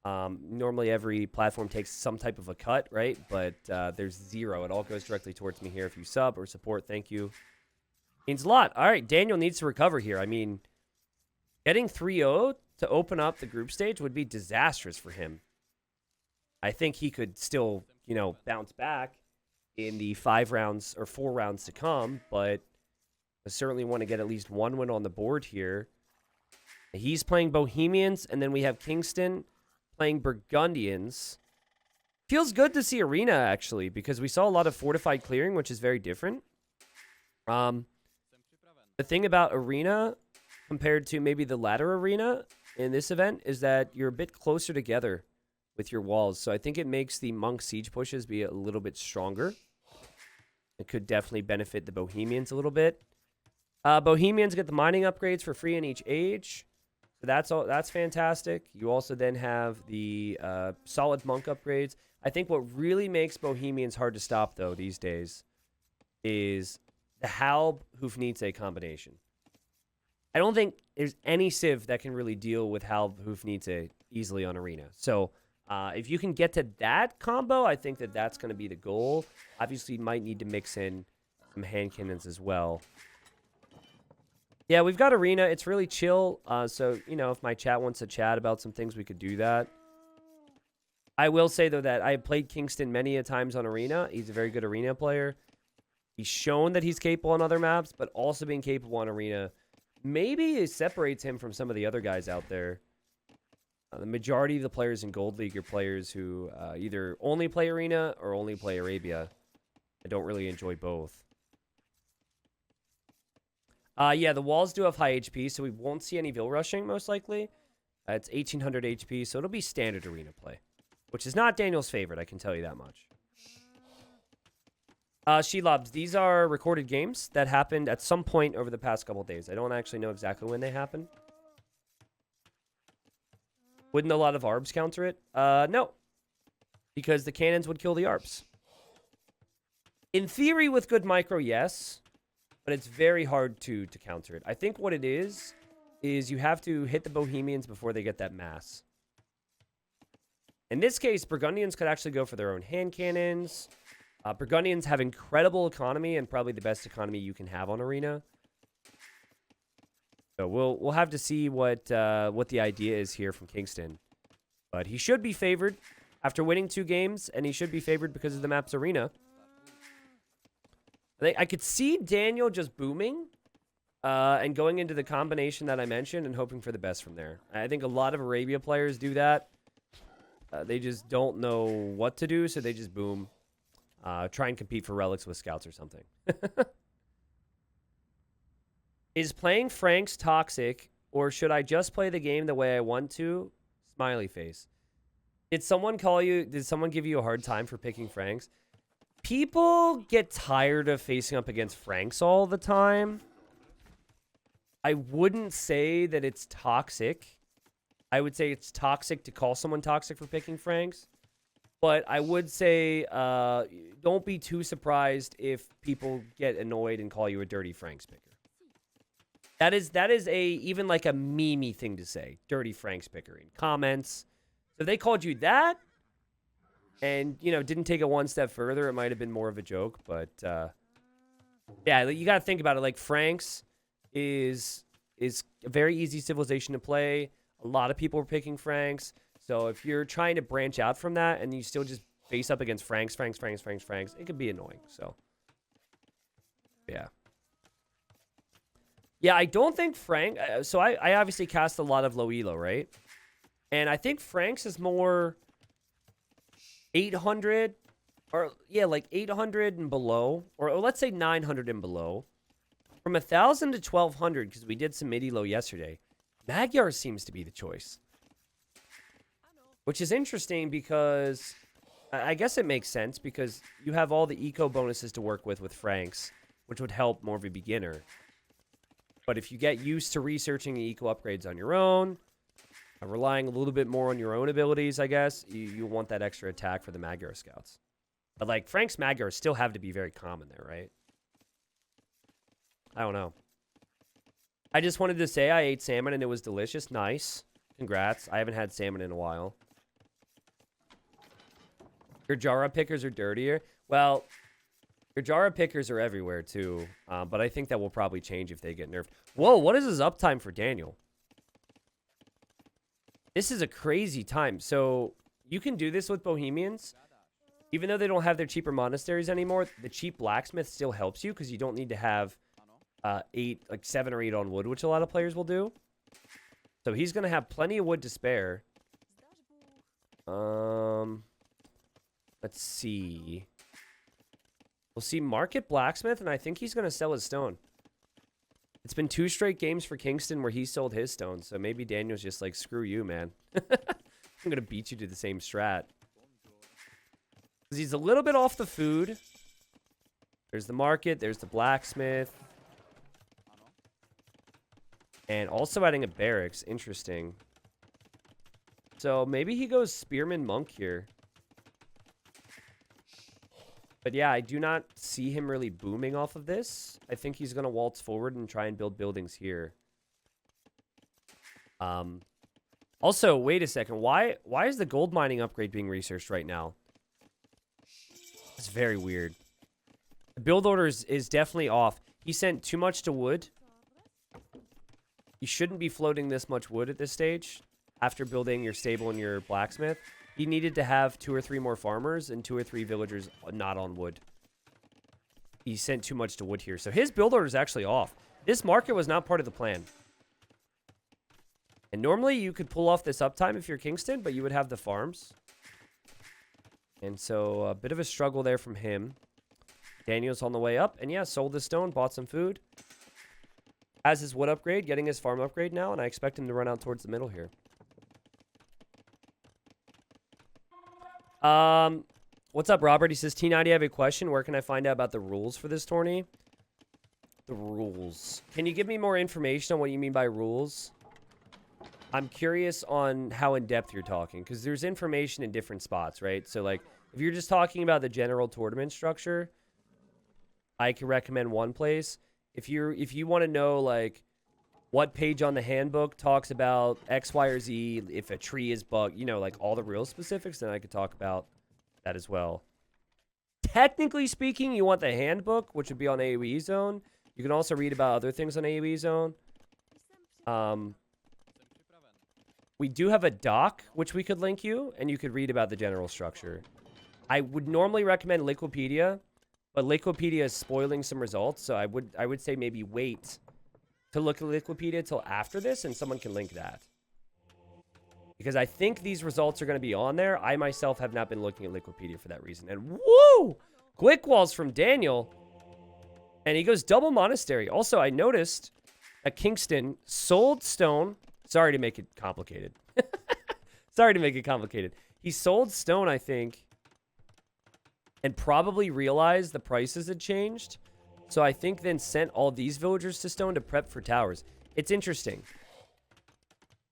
Normally every platform takes some type of a cut, right? But there's 0. It all goes directly towards me here. If you sub or support, thank you. Means a lot. All right, Daniel needs to recover here. I mean, getting 3-0 to open up the group stage would be disastrous for him. I think he could still, you know, bounce back in the 5 rounds or 4 rounds to come, but I certainly want to get at least 1 win on the board here. He's playing Bohemians, and then we have Kingston playing Burgundians. Feels good to see Arena, actually, because we saw a lot of fortified clearing, which is very different. The thing about Arena compared to maybe the ladder Arena in this event is that you're a bit closer together with your walls. So I think it makes the monk siege pushes be a little bit stronger. It could definitely benefit the Bohemians a little bit. Bohemians get the mining upgrades for free in each age. So that's fantastic. You also then have the solid monk upgrades. I think what really makes Bohemians hard to stop, though, these days is the Halb Hufnitze combination. I don't think there's any civ that can really deal with Halb Hufnitze easily on Arena. So if you can get to that combo, I think that that's going to be the goal. Obviously, you might need to mix in some hand cannons as well. Yeah, we've got Arena. It's really chill. So, you know, if my chat wants to chat about some things, we could do that. I will say, though, that I have played Kingston many a times on Arena. He's a very good Arena player. He's shown that he's capable on other maps, but also being capable on Arena. Maybe it separates him from some of the other guys out there. The majority of the players in Gold League are players who either only play Arena or only play Arabia. I don't really enjoy both. Yeah, the walls do have high HP, so we won't see any Vil rushing, most likely. It's 1800 HP, so it'll be standard Arena play, which is not Daniel's favorite, I can tell you that much. She-Lobs, these are recorded games that happened at some point over the past couple days. I don't actually know exactly when they happened. Wouldn't a lot of ARBs counter it? No. Because the cannons would kill the ARBs. In theory, with good micro, yes. But it's very hard to counter it. I think what it is you have to hit the Bohemians before they get that mass. In this case, Burgundians could actually go for their own hand cannons. Burgundians have incredible economy and probably the best economy you can have on Arena. So we'll have to see what the idea is here from Kingston. But he should be favored after winning 2 games, and he should be favored because of the map's Arena. I could see Daniel just booming and going into the combination that I mentioned and hoping for the best from there. I think a lot of Arabia players do that. They just don't know what to do, so they just boom. Try and compete for relics with scouts or something. Is playing Franks toxic, or should I just play the game the way I want to? Smiley face. Did someone give you a hard time for picking Franks? People get tired of facing up against Franks all the time. I wouldn't say that it's toxic. I would say it's toxic to call someone toxic for picking Franks. But I would say don't be too surprised if people get annoyed and call you a dirty Franks picker. That is even like a meme-y thing to say. Dirty Franks picker in comments. So if they called you that and, didn't take it one step further, it might have been more of a joke. But, yeah, you got to think about it. Like, Franks is a very easy civilization to play. A lot of people are picking Franks. So if you're trying to branch out from that and you still just face up against Franks, it could be annoying. So, yeah. Yeah, I don't think so I obviously cast a lot of low elo, right? And I think Franks is more 800 or, yeah, like 800 and below. Or let's say 900 and below. From 1,000 to 1,200, because we did some mid-elo yesterday, Magyar seems to be the choice. Which is interesting because I guess it makes sense because you have all the eco bonuses to work with Franks, which would help more of a beginner. But if you get used to researching the eco upgrades on your own, relying a little bit more on your own abilities, I guess, you want that extra attack for the Magyar scouts. But like Franks Magyar still have to be very common there, right? I don't know. I just wanted to say I ate salmon and it was delicious. Nice. Congrats. I haven't had salmon in a while. Your Jara pickers are dirtier. Well, your Jara pickers are everywhere too. But I think that will probably change if they get nerfed. Whoa, what is his uptime for Daniel? This is a crazy time. So you can do this with Bohemians. Even though they don't have their cheaper monasteries anymore, the cheap blacksmith still helps you because you don't need to have 7 or 8 on wood, which a lot of players will do. So he's going to have plenty of wood to spare. Let's see. We'll see Market Blacksmith, and I think he's going to sell his stone. It's been 2 straight games for Kingston where he sold his stone, so maybe Daniel's just like, screw you, man. I'm going to beat you to the same strat. Because he's a little bit off the food. There's the market, there's the blacksmith. And also adding a barracks. Interesting. So maybe he goes Spearman Monk here. But yeah, I do not see him really booming off of this. I think he's going to waltz forward and try and build buildings here. Also, wait a second. Why is the gold mining upgrade being researched right now? It's very weird. The build order is definitely off. He sent too much to wood. You shouldn't be floating this much wood at this stage after building your stable and your blacksmith. He needed to have 2 or 3 more farmers and 2 or 3 villagers not on wood. he sent too much to wood here. So his build order is actually off. This market was not part of the plan. And normally you could pull off this uptime if you're Kingston, but you would have the farms. And so a bit of a struggle there from him. Daniel's on the way up. And yeah, sold the stone, bought some food. Has his wood upgrade, getting his farm upgrade now. And I expect him to run out towards the middle here. What's up, Robert? He says, T90, I have a question. Where can I find out about the rules for this tourney? The rules. Can you give me more information on what you mean by rules? I'm curious on how in-depth you're talking, because there's information in different spots, right? So, like, if you're just talking about the general tournament structure, I can recommend one place. If you want to know, like, what page on the handbook talks about X, Y, or Z, if a tree is bugged, you know, like, all the real specifics, then I could talk about that as well. Technically speaking, you want the handbook, which would be on AoE Zone. You can also read about other things on AoE Zone. We do have a doc, which we could link you, and you could read about the general structure. I would normally recommend Liquipedia, but Liquipedia is spoiling some results, so I would say maybe wait to look at Liquipedia till after this, and someone can link that. Because I think these results are going to be on there. I myself have not been looking at Liquipedia for that reason. And woo! Quick walls from Daniel. And he goes double monastery. Also, I noticed that Kingston sold stone. Sorry to make it complicated. Sorry to make it complicated. He sold stone, I think, and probably realized the prices had changed. So I think then sent all these villagers to stone to prep for towers. It's interesting.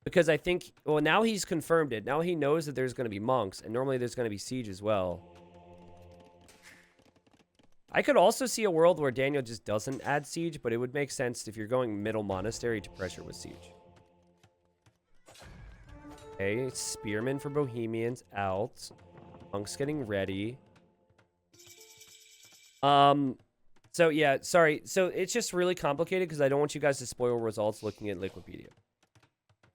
Because I think, well, now he's confirmed it. Now he knows that there's going to be monks, and normally there's going to be siege as well. I could also see a world where Daniel just doesn't add siege, but it would make sense if you're going middle monastery to pressure with siege. Okay, spearmen for Bohemians out. Monks getting ready. So yeah, sorry. So it's just really complicated because I don't want you guys to spoil results looking at Liquipedia.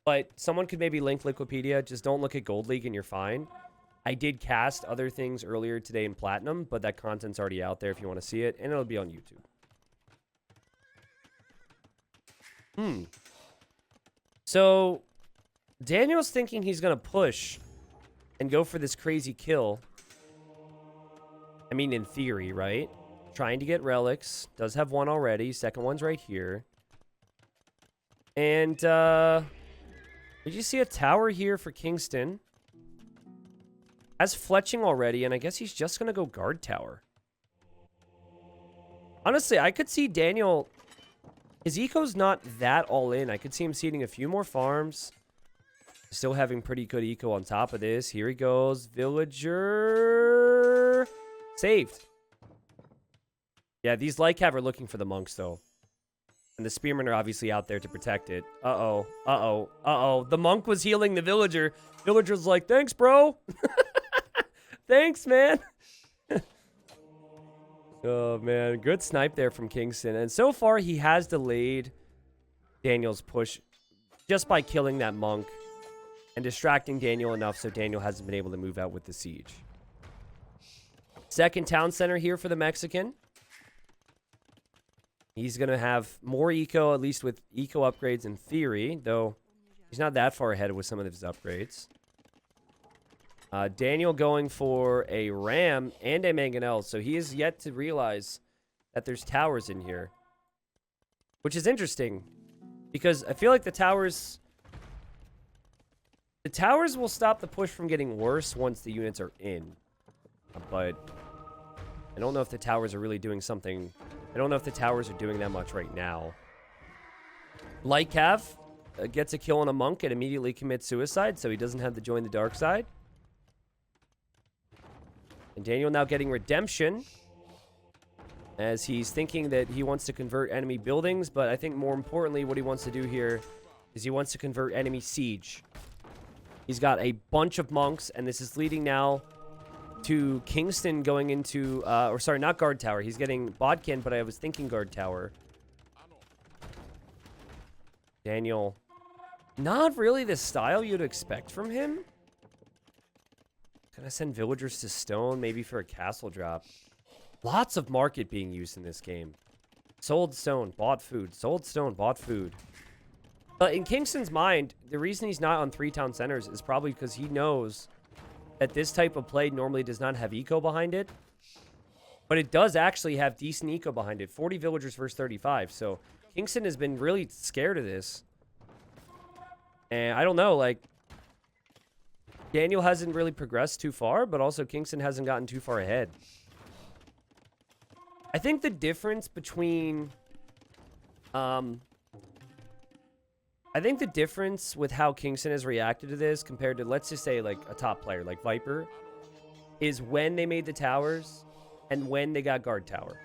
But someone could maybe link Liquipedia. Just don't look at Gold League and you're fine. I did cast other things earlier today in Platinum, but that content's already out there if you want to see it, and it'll be on YouTube. So Daniel's thinking he's going to push and go for this crazy kill. I mean, in theory, right? Trying to get relics. Does have one already. Second one's right here. And, did you see a tower here for Kingston? Has fletching already, and I guess he's just going to go guard tower. Honestly, I could see Daniel... His eco's not that all in. I could see him seeding a few more farms. Still having pretty good eco on top of this. Here he goes. Villager... Saved. Yeah, these Lycav are looking for the monks, though. And the spearmen are obviously out there to protect it. Uh-oh. Uh-oh. Uh-oh. The monk was healing the villager. Villager's like, thanks, bro. Thanks, man. Oh, man. Good snipe there from Kingston. And so far, he has delayed Daniel's push just by killing that monk and distracting Daniel enough so Daniel hasn't been able to move out with the siege. Second town center here for the Mexican. He's going to have more eco, at least with eco upgrades in theory, though he's not that far ahead with some of his upgrades. Daniel going for a ram and a mangonel, so he is yet to realize that there's towers in here. Which is interesting, because I feel like the towers will stop the push from getting worse once the units are in. But I don't know if the towers are really doing something... I don't know if the towers are doing that much right now. Lycav gets a kill on a monk and immediately commits suicide, so he doesn't have to join the dark side. And Daniel now getting redemption, as he's thinking that he wants to convert enemy buildings, but I think more importantly what he wants to do here is he wants to convert enemy siege. He's got a bunch of monks, and this is leading now to Kingston going into, or sorry, not guard tower. He's getting Bodkin, but I was thinking guard tower. Daniel, not really the style you'd expect from him. Gonna send villagers to stone, maybe for a castle drop. Lots of market being used in this game. Sold stone, bought food. Sold stone, bought food. But in KingstoNe's mind, the reason he's not on 3 town centers is probably because he knows that this type of play normally does not have eco behind it. But it does actually have decent eco behind it. 40 villagers versus 35. So KingstoNe has been really scared of this. And I don't know, like, Daniel hasn't really progressed too far, but also KingstoNe hasn't gotten too far ahead. I think the difference between... I think the difference with how KingstoNe has reacted to this compared to, let's just say, like, a top player like Viper is when they made the towers and when they got guard tower.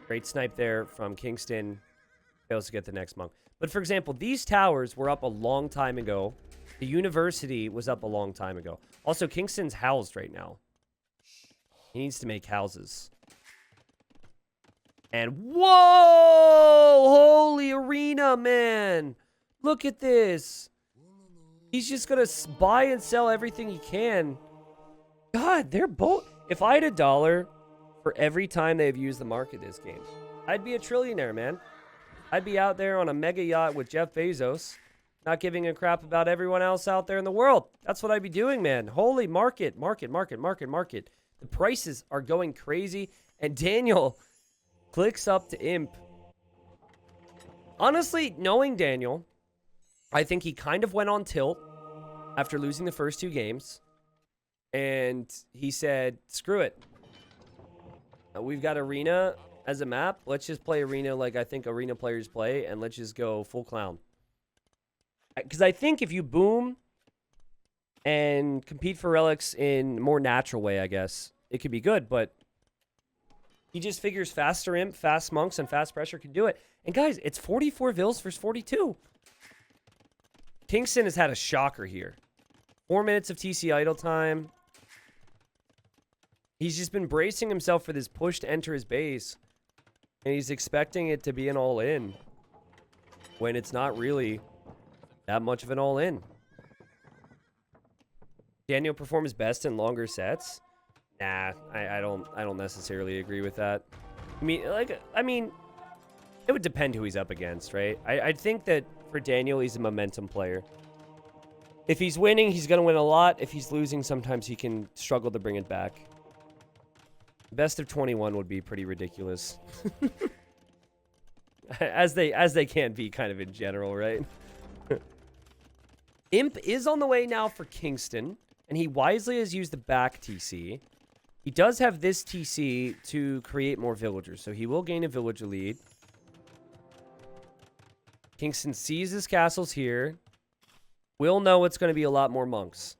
Great snipe there from KingstoNe. Fails to get the next monk. But, for example, these towers were up a long time ago. The university was up a long time ago. Also, KingstoNe's housed right now. He needs to make houses. And whoa! Holy arena, man! Look at this. He's just gonna buy and sell everything he can. God, they're both... If I had $1 for every time they've used the market this game, I'd be a trillionaire, man. I'd be out there on a mega yacht with Jeff Bezos, not giving a crap about everyone else out there in the world. That's what I'd be doing, man. Holy market, market, market, market, market. The prices are going crazy, and Daniel... clicks up to Imp. Honestly, knowing Daniel, I think he kind of went on tilt after losing the first 2 games. And he said, screw it. We've got Arena as a map. Let's just play Arena like I think Arena players play. And let's just go full clown. Because I think if you boom and compete for relics in a more natural way, I guess, it could be good. But he just figures faster imp, fast monks, and fast pressure can do it. And guys, it's 44 vills versus 42. KingstoNe has had a shocker here. 4 minutes of TC idle time. He's just been bracing himself for this push to enter his base. And he's expecting it to be an all-in. When it's not really that much of an all-in. Daniel performs best in longer sets. Nah, I don't necessarily agree with that. I mean, it would depend who he's up against, right? I think that for Daniel, he's a momentum player. If he's winning, he's gonna win a lot. If he's losing, sometimes he can struggle to bring it back. Best of 21 would be pretty ridiculous, as they can be kind of in general, right? Imp is on the way now for KingstoNe, and he wisely has used the back TC. He does have this TC to create more villagers, so he will gain a villager lead. KingstoNe sees his castles here. Will know it's going to be a lot more monks.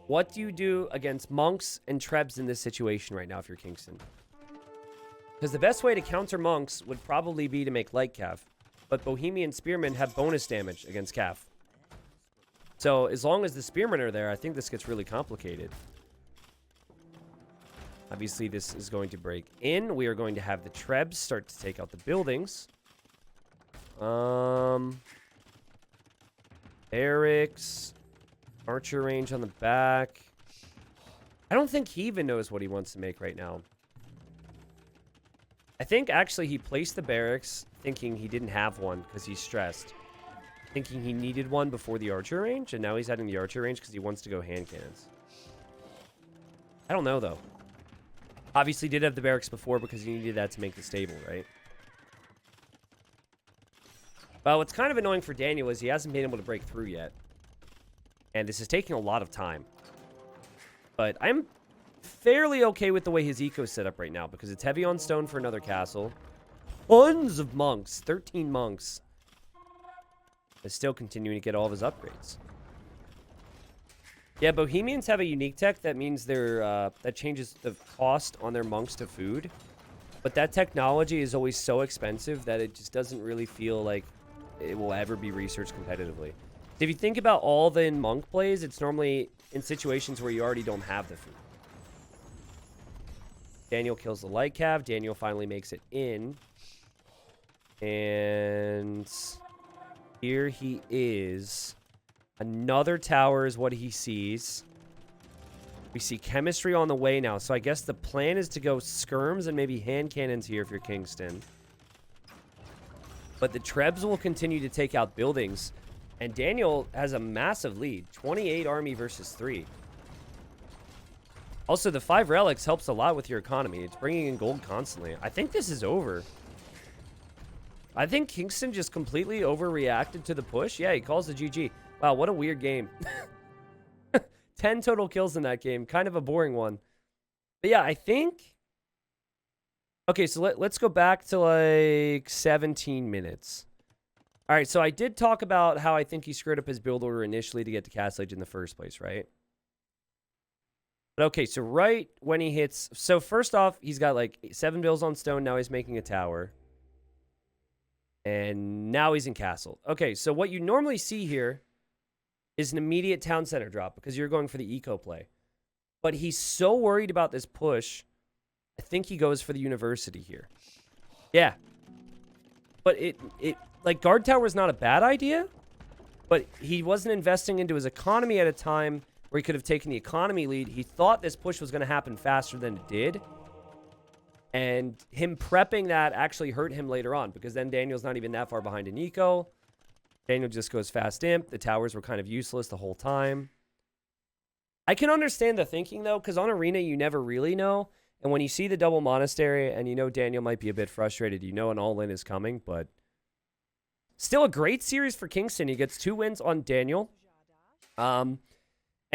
What do you do against monks and trebs in this situation right now if you're KingstoNe? Because the best way to counter monks would probably be to make light cav, but Bohemian Spearmen have bonus damage against cav. So as long as the Spearmen are there, I think this gets really complicated. Obviously, this is going to break in. We are going to have the trebs start to take out the buildings. Barracks. Archer range on the back. I don't think he even knows what he wants to make right now. I think, actually, he placed the barracks thinking he didn't have one because he's stressed. Thinking he needed one before the archer range, and now he's adding the archer range because he wants to go hand cannons. I don't know, though. Obviously did have the barracks before because he needed that to make the stable, right? Well, what's kind of annoying for Daniel is he hasn't been able to break through yet. And this is taking a lot of time. But I'm fairly okay with the way his eco is set up right now because it's heavy on stone for another castle. Tons of monks. 13 monks. Is still continuing to get all of his upgrades. Yeah, Bohemians have a unique tech that means they're that changes the cost on their monks to food. But that technology is always so expensive that it just doesn't really feel like it will ever be researched competitively. If you think about all the monk plays, it's normally in situations where you already don't have the food. Daniel kills the light cav. Daniel finally makes it in. And here he is. Another tower is what he sees. We see chemistry on the way now. So I guess the plan is to go skirms and maybe hand cannons here if you're Kingston. But the Trebs will continue to take out buildings. And Daniel has a massive lead. 28 army versus 3. Also, the 5 relics helps a lot with your economy. It's bringing in gold constantly. I think this is over. I think Kingston just completely overreacted to the push. Yeah, he calls the GG. Wow, what a weird game. 10 total kills in that game. Kind of a boring one. But yeah, I think... Okay, so let's go back to like 17 minutes. All right, so I did talk about how I think he screwed up his build order initially to get to Castle Age in the first place, right? But okay, so right when he hits... So first off, he's got like 7 bills on stone. Now he's making a tower. And now he's in castle. Okay, so what you normally see here is an immediate town center drop because you're going for the eco play. But he's so worried about this push, I think he goes for the university here. Yeah. But it like guard tower is not a bad idea, but he wasn't investing into his economy at a time where he could have taken the economy lead. He thought this push was going to happen faster than it did. And him prepping that actually hurt him later on because then Daniel's not even that far behind in eco. Daniel just goes fast imp. The towers were kind of useless the whole time. I can understand the thinking, though, because on Arena, you never really know. And when you see the double monastery and you know Daniel might be a bit frustrated, you know an all-in is coming, but still a great series for Kingston. He gets 2 wins on Daniel. And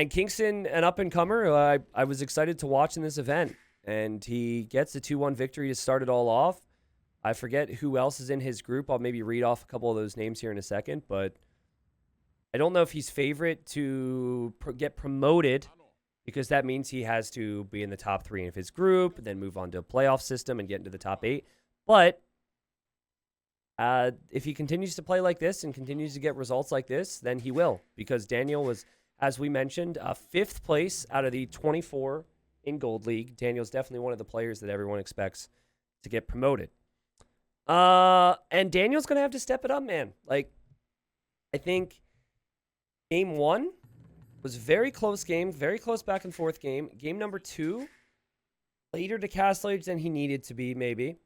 Kingston, an up-and-comer, I was excited to watch in this event. And he gets the 2-1 victory to start it all off. I forget who else is in his group. I'll maybe read off a couple of those names here in a second. But I don't know if he's favorite to get promoted because that means he has to be in the top 3 of his group, then move on to a playoff system and get into the top 8. But if he continues to play like this and continues to get results like this, then he will. Because Daniel was, as we mentioned, 5th place out of the 24 in Gold League. Daniel's definitely one of the players that everyone expects to get promoted. And Daniel's going to have to step it up, man. Like, I think game 1 was a very close game, very close back and forth game. Game number 2, later to Castle Age than he needed to be, maybe.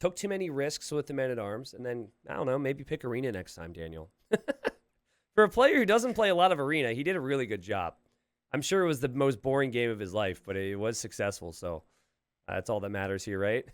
Took too many risks with the men-at-arms. And then, I don't know, maybe pick Arena next time, Daniel. For a player who doesn't play a lot of Arena, he did a really good job. I'm sure it was the most boring game of his life, but it was successful, so that's all that matters here, right?